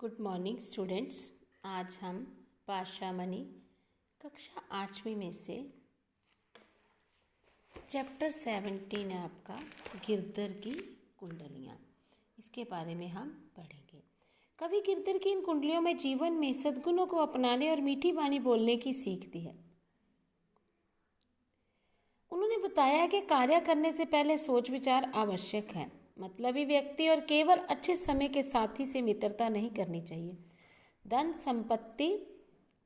Good morning students. आज हम पाशामणि कक्षा 8वीं में से चैप्टर 17 है आपका गिरधर की कुंडलियाँ, इसके बारे में हम पढ़ेंगे। कवि गिरधर की इन कुंडलियों में जीवन में सद्गुणों को अपनाने और मीठी वाणी बोलने की सीख दी है। उन्होंने बताया कि कार्य करने से पहले सोच विचार आवश्यक है। मतलबी व्यक्ति और केवल अच्छे समय के साथी से मित्रता नहीं करनी चाहिए। धन संपत्ति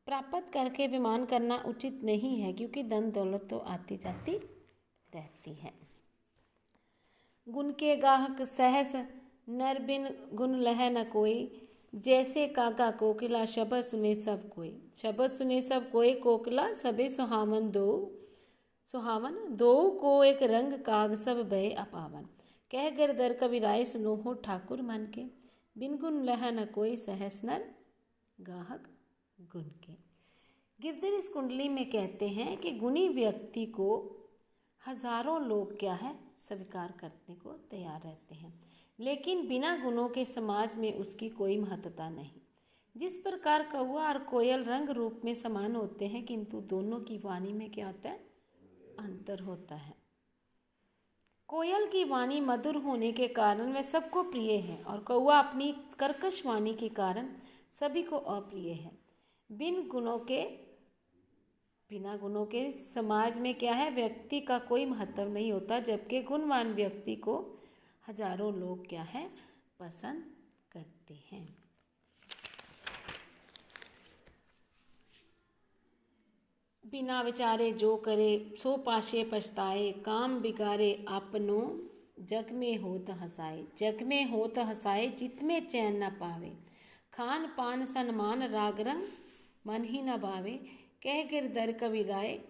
प्राप्त करके अभिमान करना उचित नहीं है, क्योंकि धन दौलत तो आती जाती रहती है। गुण के गाहक सहस नर बिन गुण लह न कोई, जैसे काका कोकिला शब्द सुने सब कोई। शब्द सुने सब कोई, कोकिला सबे सुहावन दो को एक रंग काग सब भय अपावन। कह गिरधर कबीराय सुनो हो ठाकुर मन के, बिन गुण लह न कोई सहस नर गाहक गुण के। गिरधर इस कुंडली में कहते हैं कि गुणी व्यक्ति को हजारों लोग क्या है स्वीकार करने को तैयार रहते हैं, लेकिन बिना गुणों के समाज में उसकी कोई महत्ता नहीं। जिस प्रकार कौवा और कोयल रंग रूप में समान होते हैं, किंतु दोनों की वाणी में क्या होता है, अंतर होता है। कोयल की वाणी मधुर होने के कारण वह सबको प्रिय है, और कौवा अपनी कर्कश वाणी के कारण सभी को अप्रिय है। बिना गुणों के समाज में क्या है, व्यक्ति का कोई महत्व नहीं होता, जबकि गुणवान व्यक्ति को हजारों लोग क्या है पसंद करते हैं। बिना विचारे जो करे सो पाशे पछताए, काम बिगाड़े आपनो जग में होत हसाए। जग में होत हसाए चित में चैन न पावे, खान पान सन्मान राग रंग मन ही न भावे। कह गिरधर कबीराय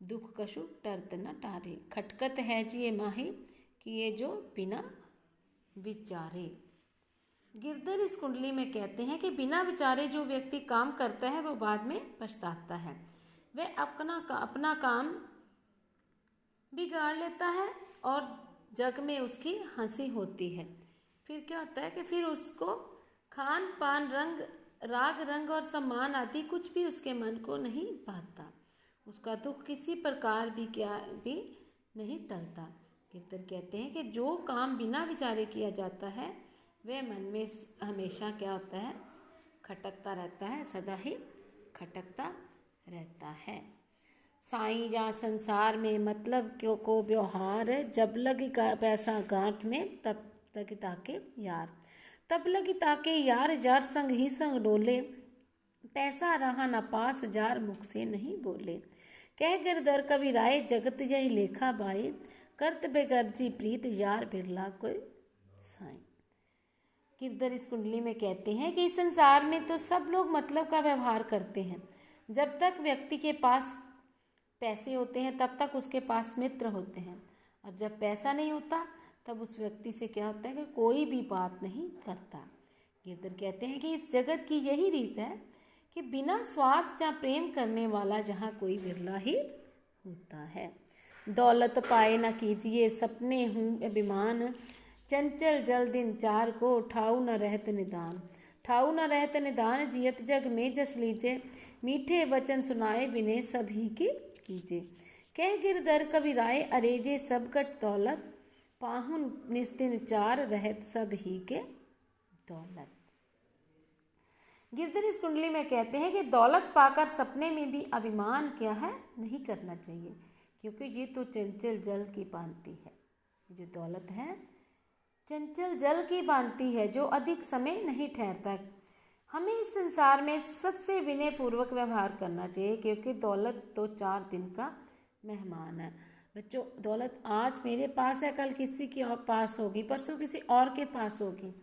दुख कछु टरत न टारे, खटकत है जिये माहे किए जो बिना विचारे। गिरधर इस कुंडली में कहते हैं कि बिना विचारे जो व्यक्ति काम करता है वो बाद में पछताता है। वह अपना काम बिगाड़ लेता है और जग में उसकी हंसी होती है। फिर क्या होता है कि फिर उसको खान पान राग रंग और सम्मान आदि कुछ भी उसके मन को नहीं भाता, उसका दुख किसी प्रकार भी नहीं टलता। गिरधर कहते हैं कि जो काम बिना विचारे किया जाता है वह मन में हमेशा क्या होता है, खटकता रहता है, सदा ही खटकता रहता है। साईं जा संसार में मतलब को व्यवहार, जब लगी पैसा गांठ में तब लगी ताके यार। तब लगी ताके यार जार संग ही संग डोले, पैसा रहा न पास जार मुख से नहीं बोले। कह गिरधर कबीराय जगत यही लेखा बाई, करत बेगर्जी प्रीत यार बिरला कोई साईं। गिरधर इस कुंडली में कहते हैं कि इस संसार में तो सब लोग मतलब का व्यवहार करते हैं। जब तक व्यक्ति के पास पैसे होते हैं तब तक उसके पास मित्र होते हैं, और जब पैसा नहीं होता तब उस व्यक्ति से क्या होता है कि कोई भी बात नहीं करता। गिरधर कहते हैं कि इस जगत की यही रीत है कि बिना स्वार्थ या प्रेम करने वाला जहाँ कोई विरला ही होता है। दौलत पाए न कीजिए सपने हूँ अभिमान, चंचल जल दिन चार को ठाऊ न रहत निदान। ठाऊ न रहत निदान जियत जग में जस लीजे, मीठे वचन सुनाए विनय सभी की कीजे। कह गिरधर कबीराय अरेजे सब कट दौलत, पाहुन निस्दिन चार रहत सब ही के दौलत। गिरधर इस कुंडली में कहते हैं कि दौलत पाकर सपने में भी अभिमान क्या है नहीं करना चाहिए, क्योंकि ये तो चंचल जल की भांति है। जो दौलत है चंचल जल की भांति है, जो अधिक समय नहीं ठहरता। हमें इस संसार में सबसे विनय पूर्वक व्यवहार करना चाहिए, क्योंकि दौलत तो 4 दिन का मेहमान है। बच्चों, दौलत आज मेरे पास है, कल किसी के और पास होगी, परसों किसी और के पास होगी,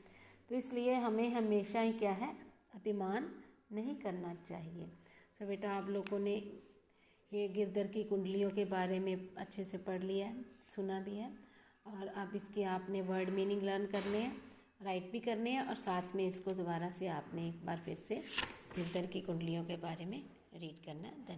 तो इसलिए हमें हमेशा ही क्या है अभिमान नहीं करना चाहिए। तो बेटा, आप लोगों ने ये गिरधर की कुंडलियों के बारे में अच्छे से पढ़ लिया है, सुना भी है, और अब इसके आपने वर्ड मीनिंग लर्न करने हैं, राइट भी करने हैं, और साथ में इसको दोबारा से आपने एक बार फिर से गिरधर की कुंडलियों के बारे में रीड करना है। धन्यवाद।